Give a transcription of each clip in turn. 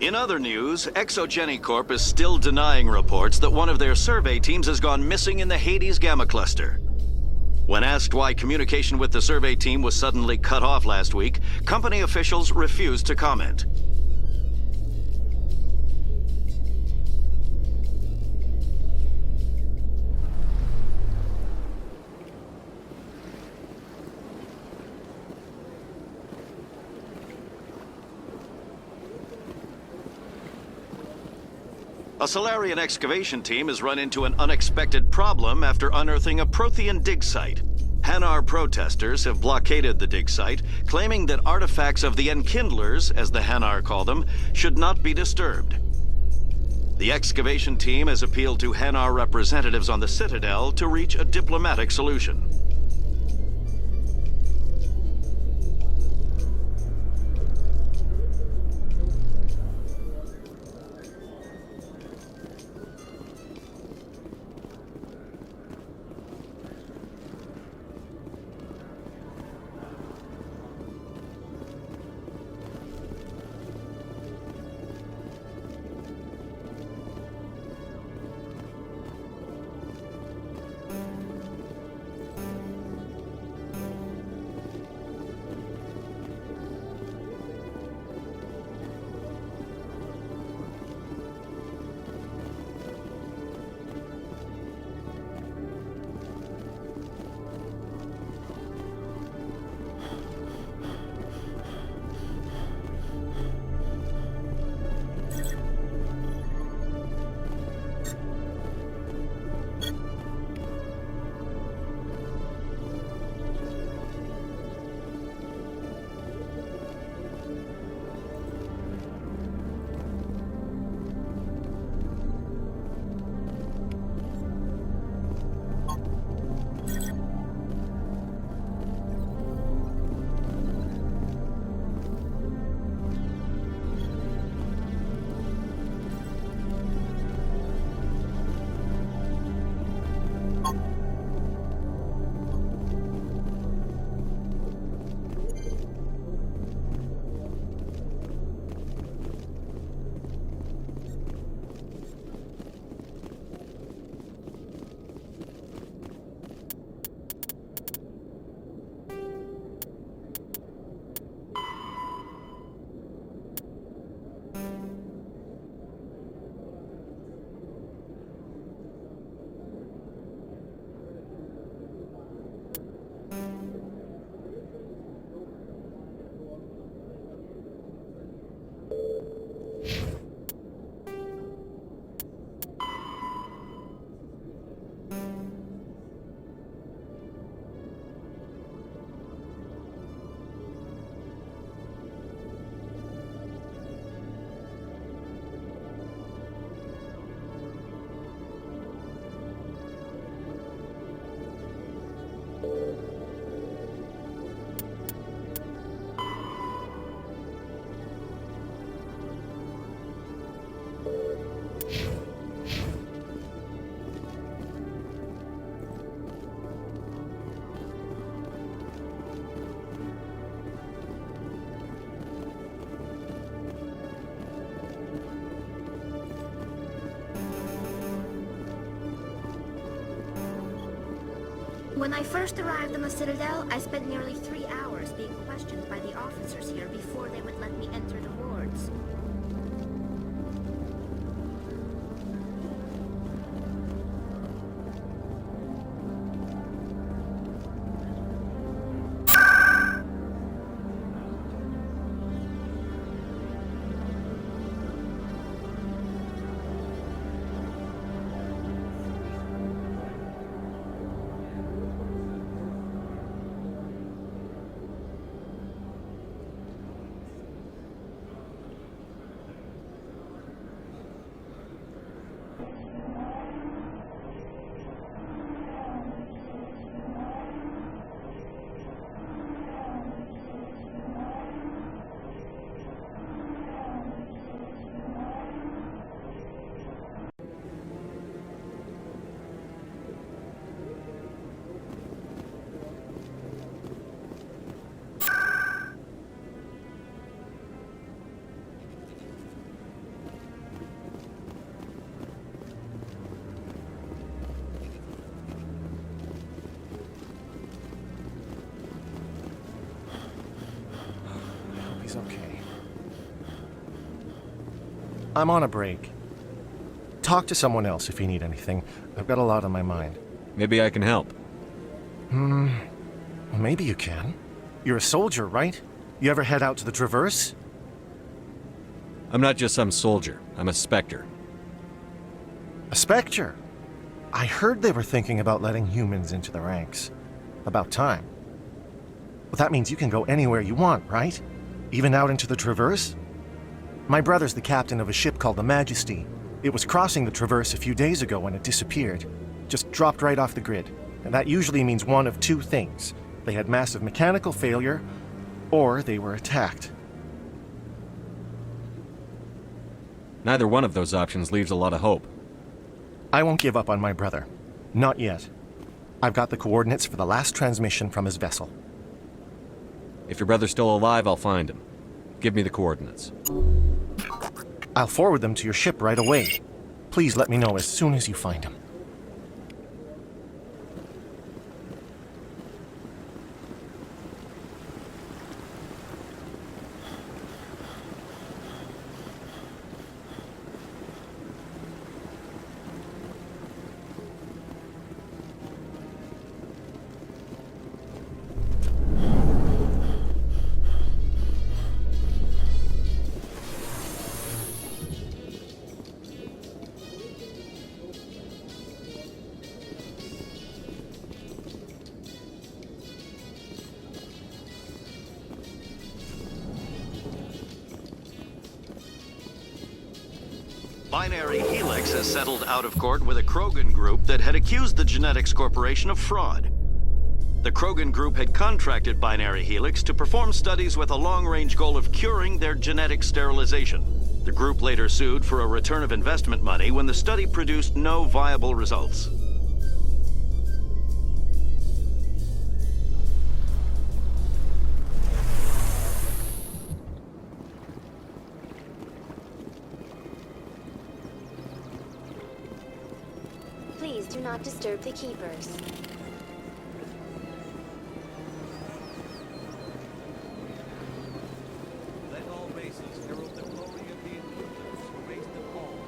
In other news, Exogeny Corp is still denying reports that one of their survey teams has gone missing in the Hades Gamma Cluster. When asked why communication with the survey team was suddenly cut off last week, company officials refused to comment. A Solarian excavation team has run into an unexpected problem after unearthing a Prothean dig site. Hanar protesters have blockaded the dig site, claiming that artifacts of the Enkindlers, as the Hanar call them, should not be disturbed. The excavation team has appealed to Hanar representatives on the Citadel to reach a diplomatic solution. When I first arrived on the Citadel, I spent nearly 3 hours being questioned by the officers here before they would let me enter the wards. I'm on a break. Talk to someone else if you need anything. I've got a lot on my mind. Maybe I can help. Well, maybe you can. You're a soldier, right? You ever head out to the Traverse? I'm not just some soldier. I'm a Spectre. A Spectre? I heard they were thinking about letting humans into the ranks. About time. Well, that means you can go anywhere you want, right? Even out into the Traverse? My brother's the captain of a ship called the Majesty. It was crossing the Traverse a few days ago when it disappeared. Just dropped right off the grid. And that usually means one of two things. They had massive mechanical failure, or they were attacked. Neither one of those options leaves a lot of hope. I won't give up on my brother. Not yet. I've got the coordinates for the last transmission from his vessel. If your brother's still alive, I'll find him. Give me the coordinates. I'll forward them to your ship right away. Please let me know as soon as you find him. Binary Helix has settled out of court with a Krogan group that had accused the Genetics Corporation of fraud. The Krogan group had contracted Binary Helix to perform studies with a long-range goal of curing their genetic sterilization. The group later sued for a return of investment money when the study produced no viable results. Please do not disturb the keepers. Let all races herald the glory of the Inquisitors who raised them all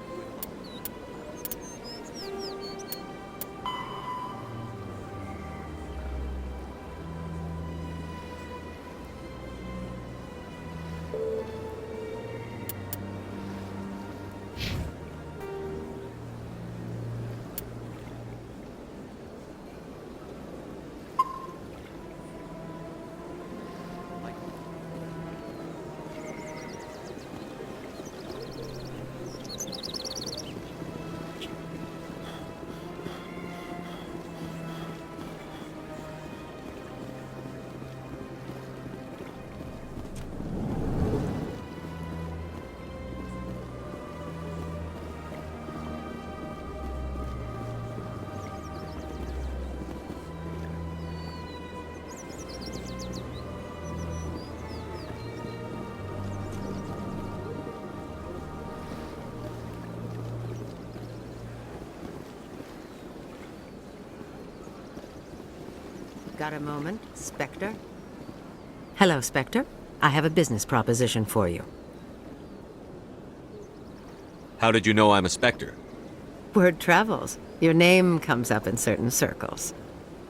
Got a moment, Spectre? Hello, Spectre. I have a business proposition for you. How did you know I'm a Spectre? Word travels. Your name comes up in certain circles.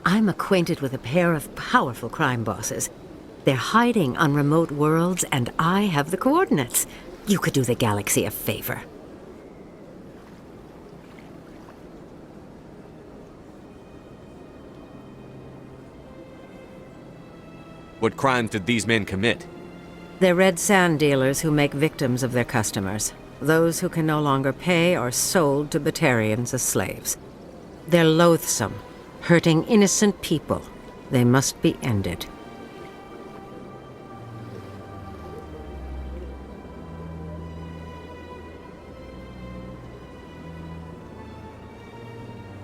I'm acquainted with a pair of powerful crime bosses. They're hiding on remote worlds, and I have the coordinates. You could do the galaxy a favor. What crimes did these men commit? They're red sand dealers who make victims of their customers. Those who can no longer pay are sold to Batarians as slaves. They're loathsome, hurting innocent people. They must be ended.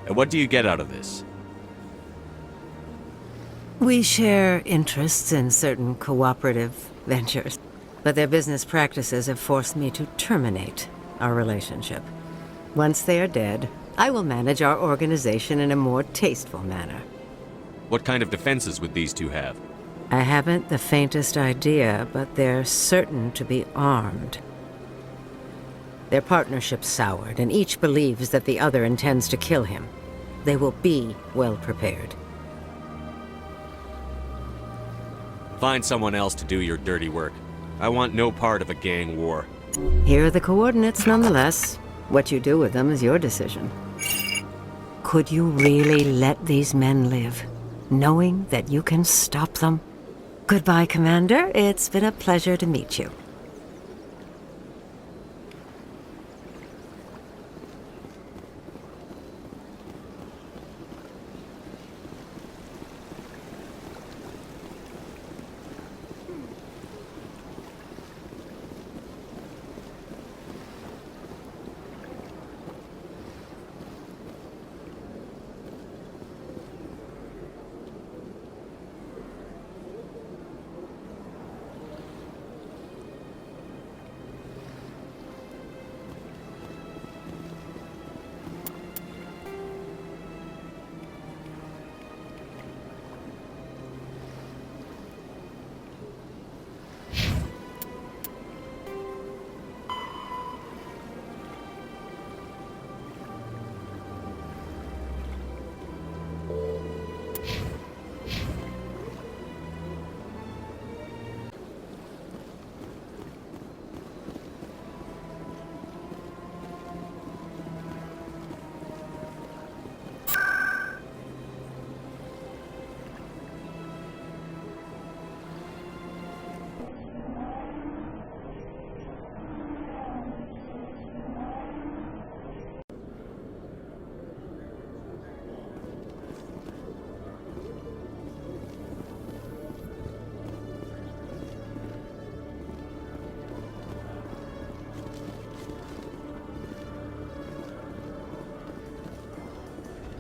And what do you get out of this? We share interests in certain cooperative ventures, but their business practices have forced me to terminate our relationship. Once they are dead, I will manage our organization in a more tasteful manner. What kind of defenses would these two have? I haven't the faintest idea, but they're certain to be armed. Their partnership soured, and each believes that the other intends to kill him. They will be well prepared. Find someone else to do your dirty work. I want no part of a gang war. Here are the coordinates nonetheless. What you do with them is your decision. Could you really let these men live, knowing that you can stop them? Goodbye, Commander. It's been a pleasure to meet you.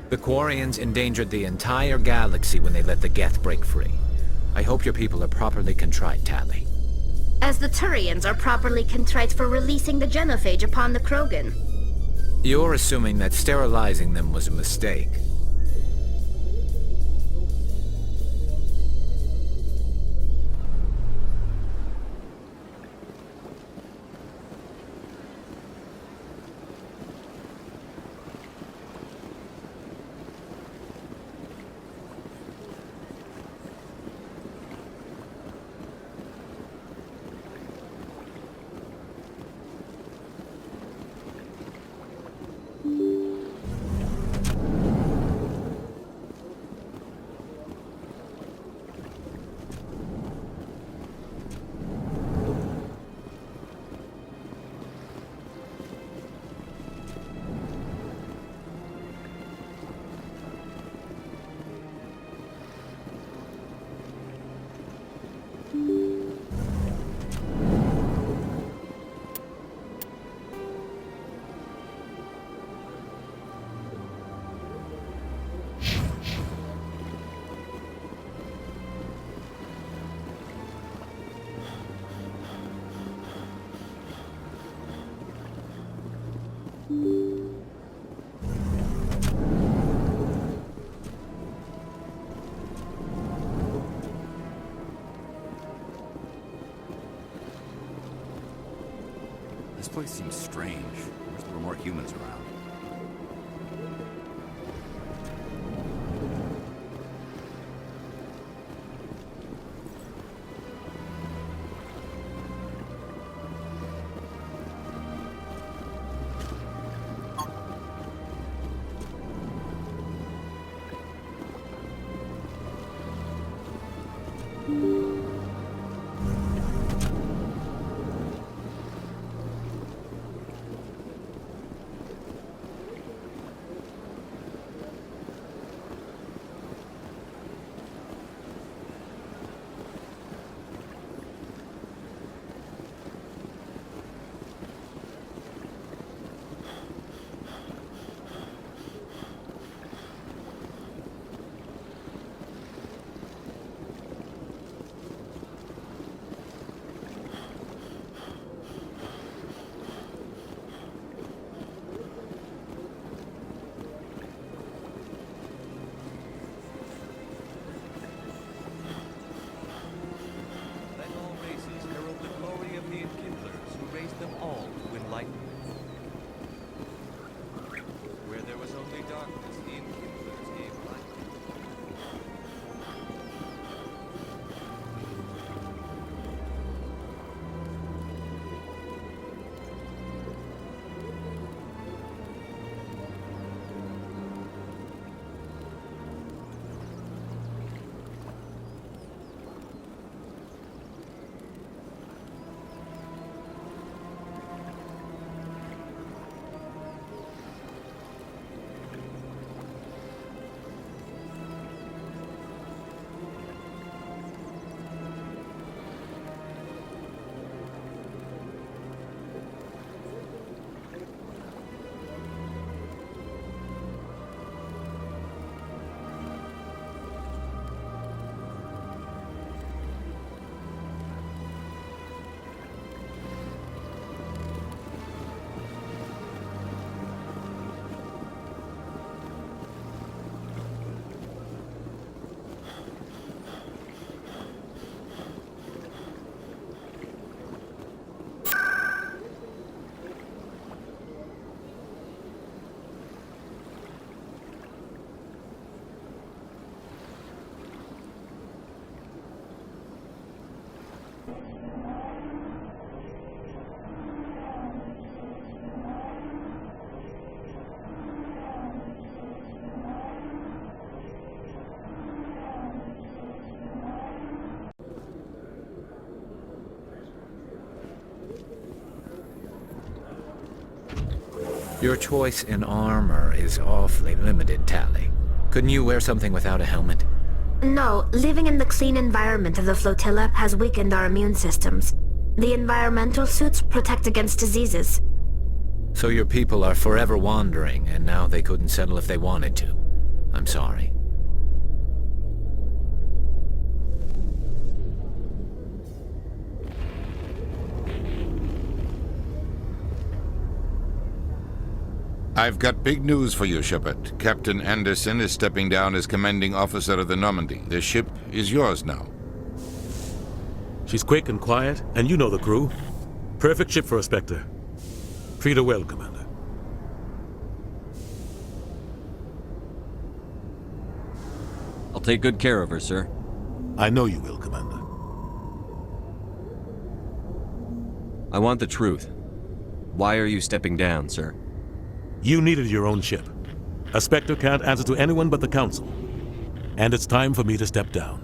The Quarians endangered the entire galaxy when they let the Geth break free. I hope your people are properly contrite, Tally. As the Turians are properly contrite for releasing the genophage upon the Krogan. You're assuming that sterilizing them was a mistake. This place seems strange. I wish there were more humans around. Your choice in armor is awfully limited, Tally. Couldn't you wear something without a helmet? No, living in the clean environment of the flotilla has weakened our immune systems. The environmental suits protect against diseases. So your people are forever wandering, and now they couldn't settle if they wanted to. I'm sorry. I've got big news for you, Shepard. Captain Anderson is stepping down as commanding officer of the Normandy. The ship is yours now. She's quick and quiet, and you know the crew. Perfect ship for a Spectre. Treat her well, Commander. I'll take good care of her, sir. I know you will, Commander. I want the truth. Why are you stepping down, sir? You needed your own ship. A Spectre can't answer to anyone but the Council. And it's time for me to step down.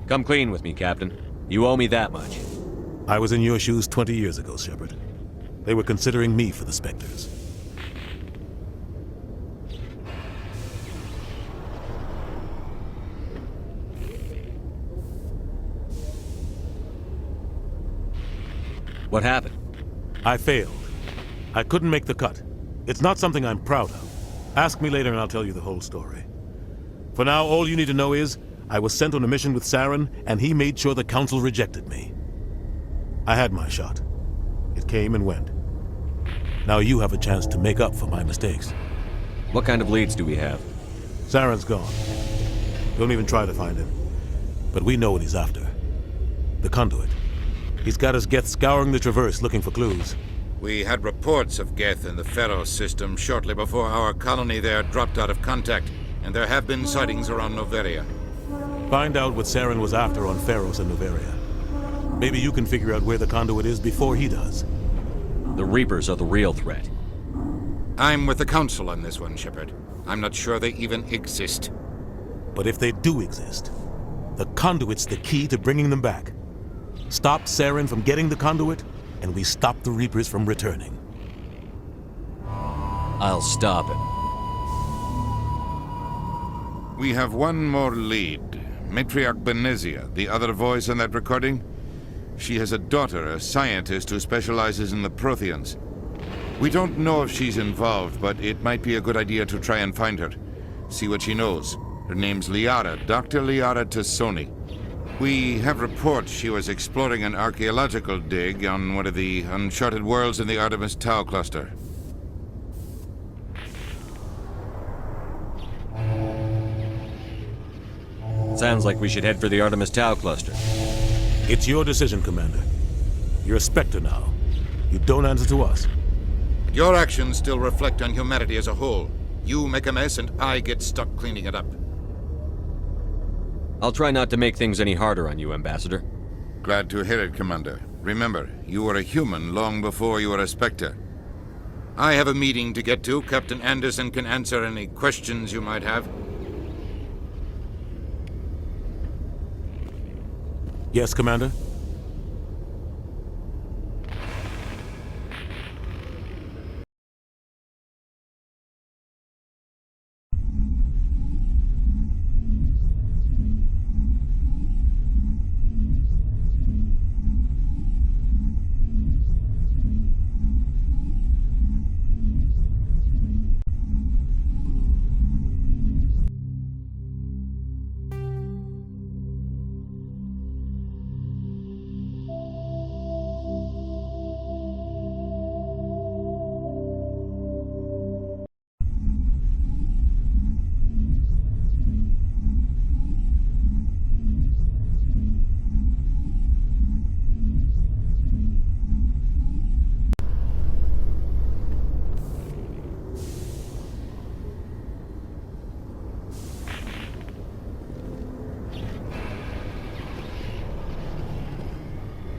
Come clean with me, Captain. You owe me that much. I was in your shoes 20 years ago, Shepard. They were considering me for the Spectres. What happened? I failed. I couldn't make the cut. It's not something I'm proud of. Ask me later and I'll tell you the whole story. For now, all you need to know is, I was sent on a mission with Saren, and he made sure the Council rejected me. I had my shot. It came and went. Now you have a chance to make up for my mistakes. What kind of leads do we have? Saren's gone. Don't even try to find him. But we know what he's after. The conduit. He's got his Geth scouring the Traverse looking for clues. We had reports of Geth in the Pharaoh system shortly before our colony there dropped out of contact, and there have been sightings around Noveria. Find out what Saren was after on Pharos and Noveria. Maybe you can figure out where the conduit is before he does. The Reapers are the real threat. I'm with the Council on this one, Shepard. I'm not sure they even exist. But if they do exist, the conduit's the key to bringing them back. Stop Saren from getting the conduit, and we stop the Reapers from returning. I'll stop him. We have one more lead. Matriarch Benezia, the other voice in that recording. She has a daughter, a scientist who specializes in the Protheans. We don't know if she's involved, but it might be a good idea to try and find her. See what she knows. Her name's Liara, Dr. Liara Tassoni. We have reports she was exploring an archaeological dig on one of the uncharted worlds in the Artemis Tau cluster. Sounds like we should head for the Artemis Tau cluster. It's your decision, Commander. You're a Spectre now. You don't answer to us. Your actions still reflect on humanity as a whole. You make a mess and I get stuck cleaning it up. I'll try not to make things any harder on you, Ambassador. Glad to hear it, Commander. Remember, you were a human long before you were a Spectre. I have a meeting to get to. Captain Anderson can answer any questions you might have. Yes, Commander?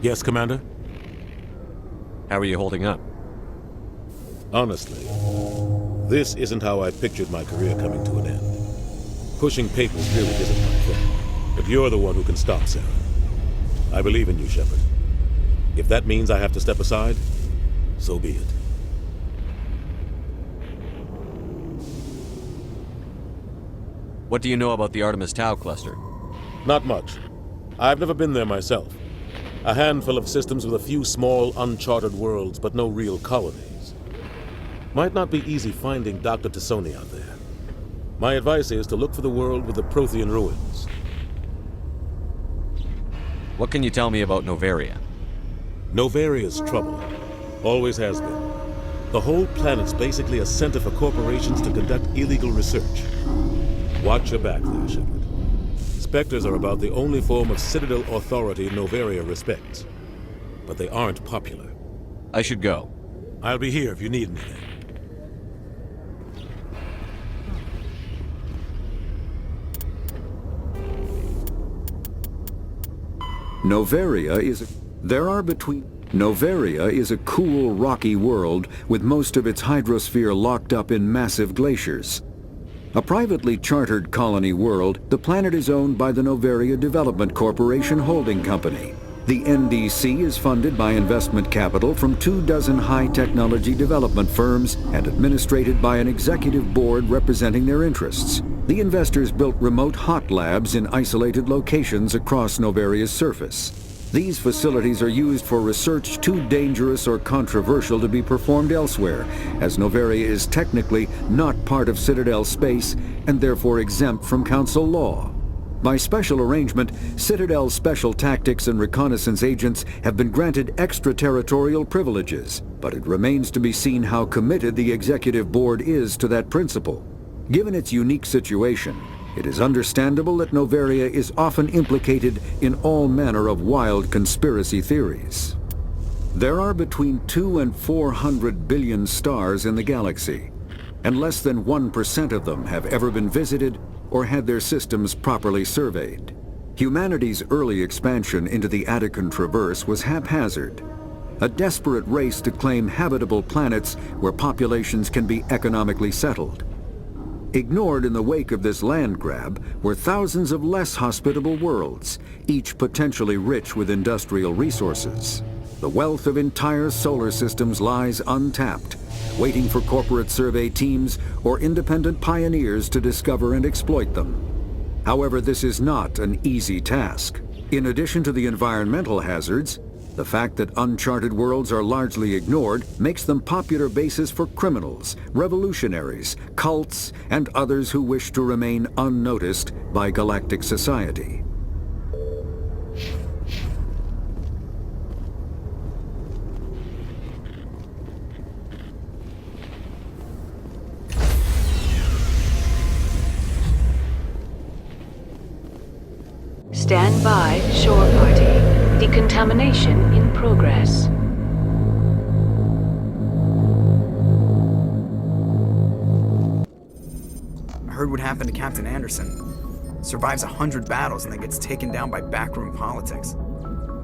Yes, Commander? How are you holding up? Honestly, this isn't how I pictured my career coming to an end. Pushing papers really isn't my thing. But you're the one who can stop Sarah. I believe in you, Shepard. If that means I have to step aside, So be it. What do you know about the Artemis Tau cluster? Not much. I've never been there myself. A handful of systems with a few small, uncharted worlds, but no real colonies. Might not be easy finding Dr. Tassoni out there. My advice is to look for the world with the Prothean ruins. What can you tell me about Novaria? Novaria's trouble. Always has been. The whole planet's basically a center for corporations to conduct illegal research. Watch your back there, Shepard. Spectres are about the only form of Citadel authority Novaria respects. But they aren't popular. I should go. I'll be here if you need anything. Novaria is a cool, rocky world with most of its hydrosphere locked up in massive glaciers. A privately chartered colony world, the planet is owned by the Novaria Development Corporation Holding Company. The NDC is funded by investment capital from 24 high-technology development firms and administrated by an executive board representing their interests. The investors built remote hot labs in isolated locations across Novaria's surface. These facilities are used for research too dangerous or controversial to be performed elsewhere, as Novaria is technically not part of Citadel space and therefore exempt from Council law. By special arrangement, Citadel's special tactics and reconnaissance agents have been granted extraterritorial privileges, but it remains to be seen how committed the Executive Board is to that principle. Given its unique situation, it is understandable that Novaria is often implicated in all manner of wild conspiracy theories. There are between 200 and 400 billion stars in the galaxy, and less than 1% of them have ever been visited or had their systems properly surveyed. Humanity's early expansion into the Attican Traverse was haphazard, a desperate race to claim habitable planets where populations can be economically settled. Ignored in the wake of this land grab were thousands of less hospitable worlds, each potentially rich with industrial resources. The wealth of entire solar systems lies untapped, waiting for corporate survey teams or independent pioneers to discover and exploit them. However, this is not an easy task. In addition to the environmental hazards, the fact that uncharted worlds are largely ignored makes them popular bases for criminals, revolutionaries, cults, and others who wish to remain unnoticed by galactic society. Stand by, shore party. Decontamination in progress. I heard what happened to Captain Anderson. Survives 100 battles and then gets taken down by backroom politics.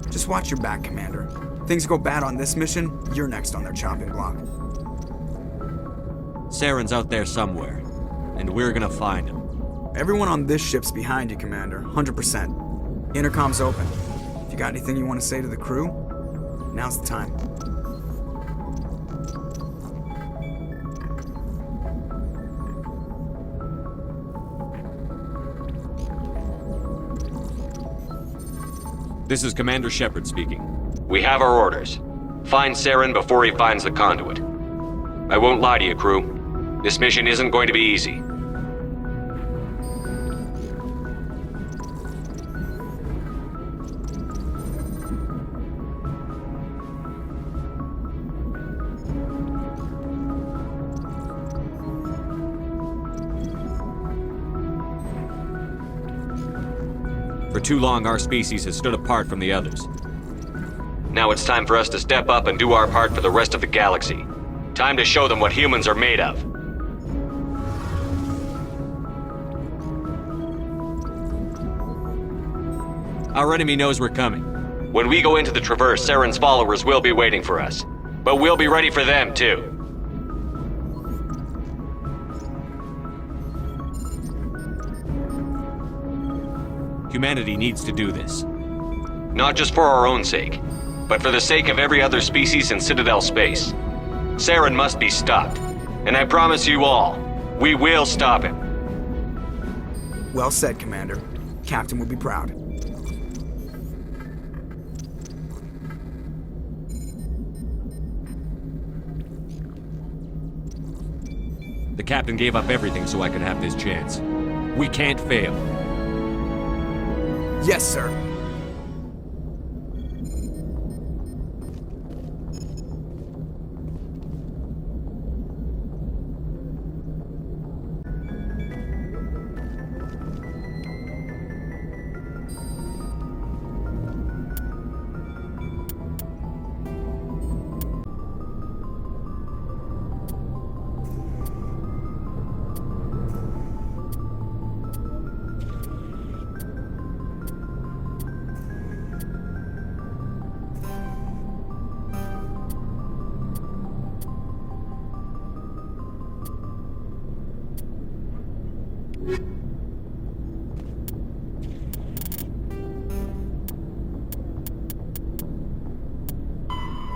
Just watch your back, Commander. Things go bad on this mission, you're next on their chopping block. Saren's out there somewhere, and we're gonna find him. Everyone on this ship's behind you, Commander, 100%. Intercom's open. If you got anything you want to say to the crew, now's the time. This is Commander Shepard speaking. We have our orders. Find Saren before he finds the conduit. I won't lie to you, crew. This mission isn't going to be easy. For too long, our species has stood apart from the others. Now it's time for us to step up and do our part for the rest of the galaxy. Time to show them what humans are made of. Our enemy knows we're coming. When we go into the Traverse, Saren's followers will be waiting for us. But we'll be ready for them, too. Humanity needs to do this. Not just for our own sake, but for the sake of every other species in Citadel space. Saren must be stopped. And I promise you all, we will stop him. Well said, Commander. Captain would be proud. The captain gave up everything so I could have this chance. We can't fail. Yes, sir.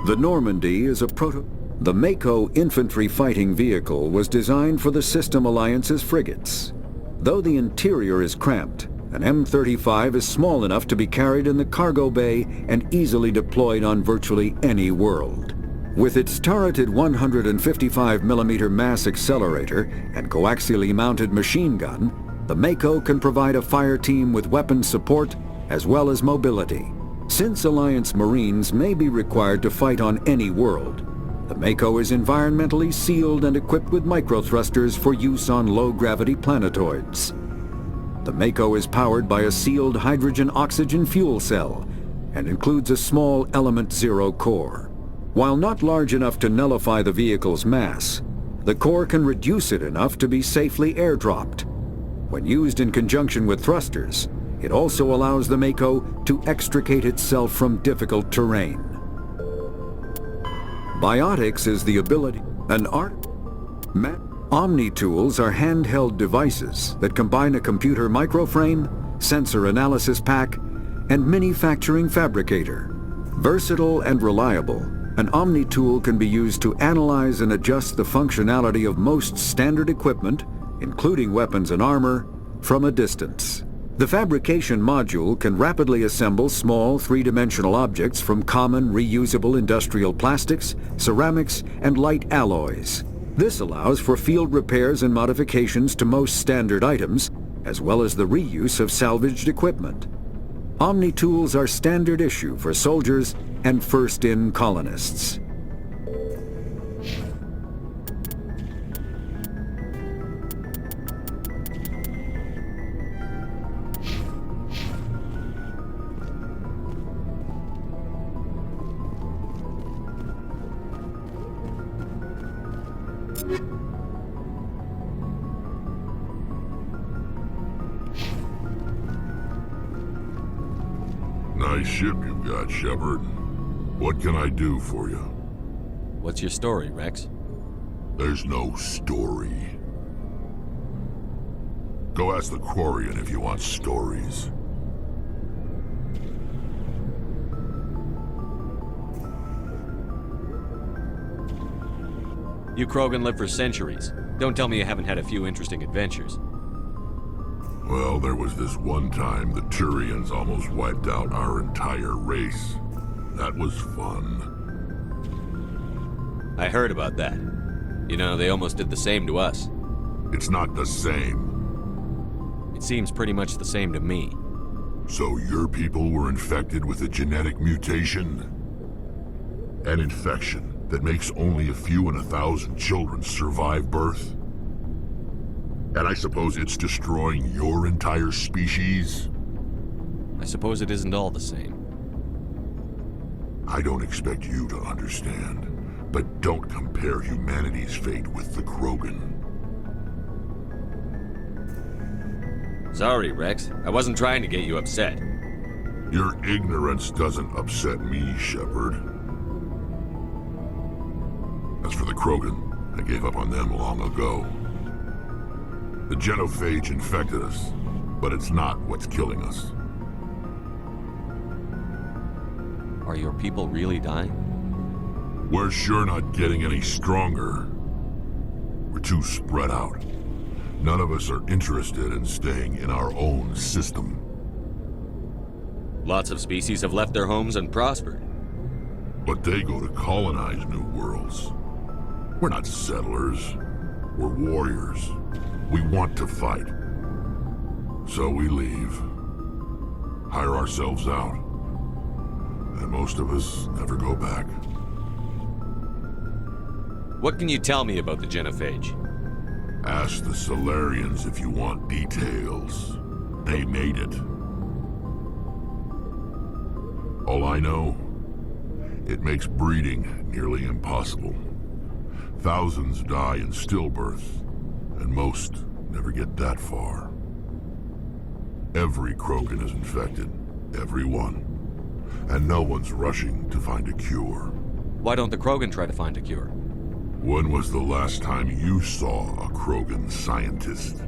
The Normandy is a The Mako infantry fighting vehicle was designed for the System Alliance's frigates. Though the interior is cramped, an M35 is small enough to be carried in the cargo bay and easily deployed on virtually any world. With its turreted 155mm mass accelerator and coaxially mounted machine gun, the Mako can provide a fire team with weapon support as well as mobility. Since Alliance Marines may be required to fight on any world, the Mako is environmentally sealed and equipped with microthrusters for use on low-gravity planetoids. The Mako is powered by a sealed hydrogen-oxygen fuel cell and includes a small Element Zero core. While not large enough to nullify the vehicle's mass, the core can reduce it enough to be safely airdropped. When used in conjunction with thrusters, it also allows the Mako to extricate itself from difficult terrain. Biotics is the ability... Omni-tools are handheld devices that combine a computer microframe, sensor analysis pack, and manufacturing fabricator. Versatile and reliable, an Omni-tool can be used to analyze and adjust the functionality of most standard equipment, including weapons and armor, from a distance. The fabrication module can rapidly assemble small three-dimensional objects from common reusable industrial plastics, ceramics, and light alloys. This allows for field repairs and modifications to most standard items, as well as the reuse of salvaged equipment. Omni-tools are standard issue for soldiers and first-in colonists. Nice ship you've got, Shepard. What can I do for you? What's your story, Rex? There's no story. Go ask the Quarian if you want stories. You Krogan live for centuries. Don't tell me you haven't had a few interesting adventures. Well, there was this one time the Turians almost wiped out our entire race. That was fun. I heard about that. You know, they almost did the same to us. It's not the same. It seems pretty much the same to me. So your people were infected with a genetic mutation? An infection that makes only a few in 1,000 children survive birth? And I suppose it's destroying your entire species? I suppose it isn't all the same. I don't expect you to understand, but don't compare humanity's fate with the Krogan. Sorry, Rex. I wasn't trying to get you upset. Your ignorance doesn't upset me, Shepard. As for the Krogan, I gave up on them long ago. The genophage infected us, but it's not what's killing us. Are your people really dying? We're sure not getting any stronger. We're too spread out. None of us are interested in staying in our own system. Lots of species have left their homes and prospered. But they go to colonize new worlds. We're not settlers. We're warriors. We want to fight. So we leave. Hire ourselves out. And most of us never go back. What can you tell me about the genophage? Ask the Solarians if you want details. They made it. All I know, it makes breeding nearly impossible. Thousands die in stillbirth, and most never get that far. Every Krogan is infected. Every one. And no one's rushing to find a cure. Why don't the Krogan try to find a cure? When was the last time you saw a Krogan scientist?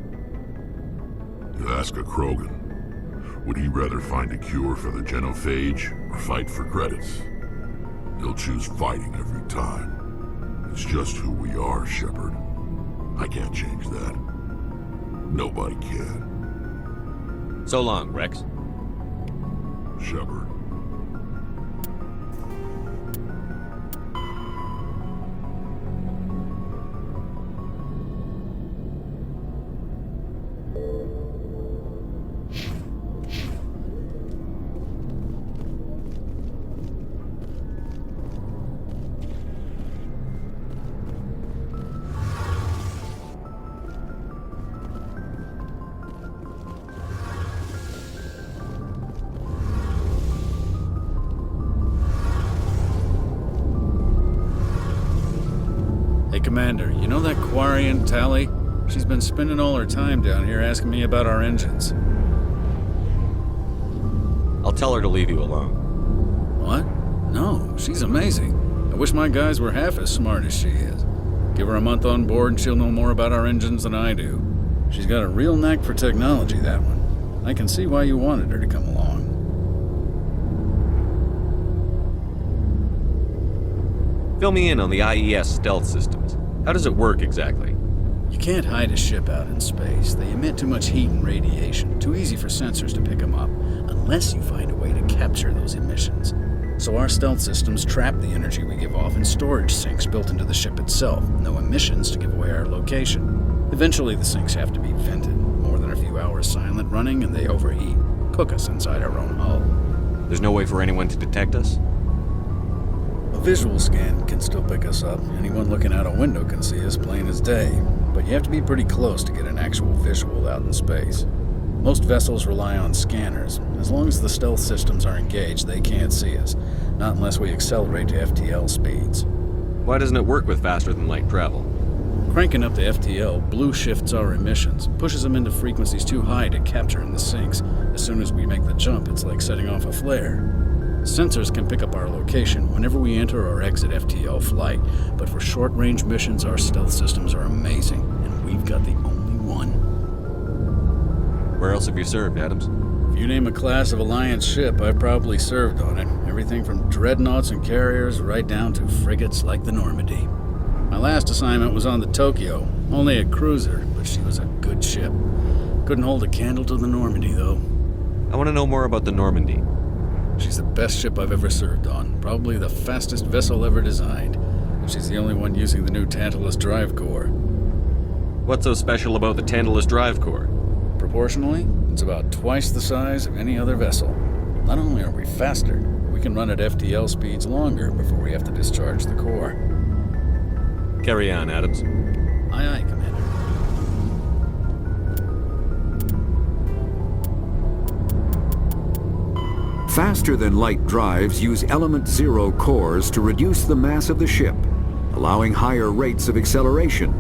You ask a Krogan, would he rather find a cure for the genophage or fight for credits? He'll choose fighting every time. It's just who we are, Shepard. I can't change that. Nobody can. So long, Rex. Shepard. Commander, you know that Quarian, Tally? She's been spending all her time down here asking me about our engines. I'll tell her to leave you alone. What? No, she's amazing. I wish my guys were half as smart as she is. Give her a month on board and she'll know more about our engines than I do. She's got a real knack for technology, that one. I can see why you wanted her to come along. Fill me in on the IES stealth systems. How does it work exactly? You can't hide a ship out in space. They emit too much heat and radiation. Too easy for sensors to pick them up, unless you find a way to capture those emissions. So our stealth systems trap the energy we give off in storage sinks built into the ship itself. No emissions to give away our location. Eventually the sinks have to be vented. More than a few hours silent running and they overheat. Cook us inside our own hull. There's no way for anyone to detect us? A visual scan can still pick us up. Anyone looking out a window can see us plain as day. But you have to be pretty close to get an actual visual out in space. Most vessels rely on scanners. As long as the stealth systems are engaged, they can't see us. Not unless we accelerate to FTL speeds. Why doesn't it work with faster than light travel? Cranking up to FTL blue shifts our emissions, pushes them into frequencies too high to capture in the sinks. As soon as we make the jump, it's like setting off a flare. Sensors can pick up our location whenever we enter or exit FTL flight, but for short-range missions, our stealth systems are amazing, and we've got the only one. Where else have you served, Adams? If you name a class of Alliance ship, I've probably served on it. Everything from dreadnoughts and carriers right down to frigates like the Normandy. My last assignment was on the Tokyo, only a cruiser, but she was a good ship. Couldn't hold a candle to the Normandy, though. I want to know more about the Normandy. She's the best ship I've ever served on, probably the fastest vessel ever designed. And she's the only one using the new Tantalus drive core. What's so special about the Tantalus drive core? Proportionally, it's about twice the size of any other vessel. Not only are we faster, we can run at FTL speeds longer before we have to discharge the core. Carry on, Adams. Aye, aye, Commander. Faster-than-light drives use element zero cores to reduce the mass of the ship, allowing higher rates of acceleration.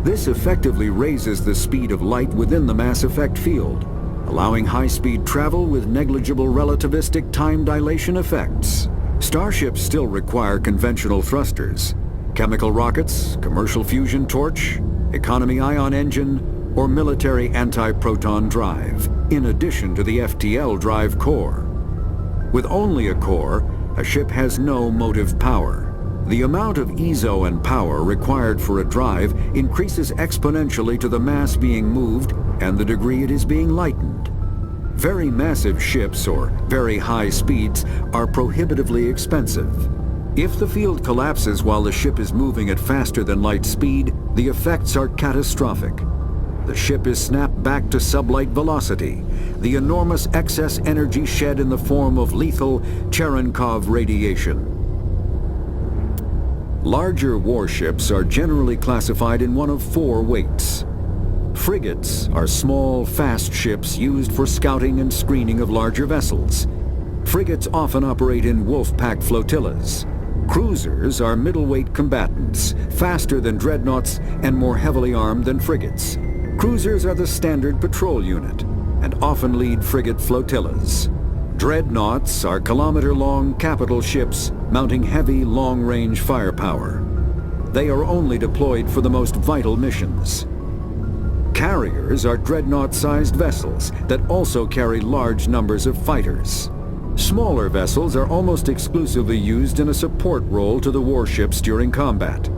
This effectively raises the speed of light within the mass effect field, allowing high-speed travel with negligible relativistic time dilation effects. Starships still require conventional thrusters, chemical rockets, commercial fusion torch, economy ion engine, or military anti-proton drive, in addition to the FTL drive core. With only a core, a ship has no motive power. The amount of ezo and power required for a drive increases exponentially to the mass being moved and the degree it is being lightened. Very massive ships or very high speeds are prohibitively expensive. If the field collapses while the ship is moving at faster than light speed, the effects are catastrophic. The ship is snapped back to sublight velocity, the enormous excess energy shed in the form of lethal Cherenkov radiation. Larger warships are generally classified in one of 4 weights. Frigates are small, fast ships used for scouting and screening of larger vessels. Frigates often operate in wolf-pack flotillas. Cruisers are middleweight combatants, faster than dreadnoughts and more heavily armed than frigates. Cruisers are the standard patrol unit and often lead frigate flotillas. Dreadnoughts are kilometer-long capital ships mounting heavy, long-range firepower. They are only deployed for the most vital missions. Carriers are dreadnought-sized vessels that also carry large numbers of fighters. Smaller vessels are almost exclusively used in a support role to the warships during combat.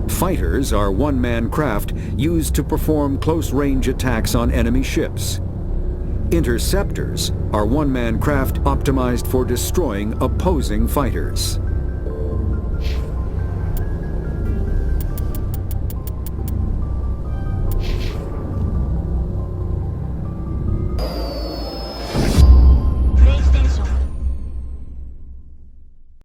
Fighters are one-man craft used to perform close-range attacks on enemy ships. Interceptors are one-man craft optimized for destroying opposing fighters.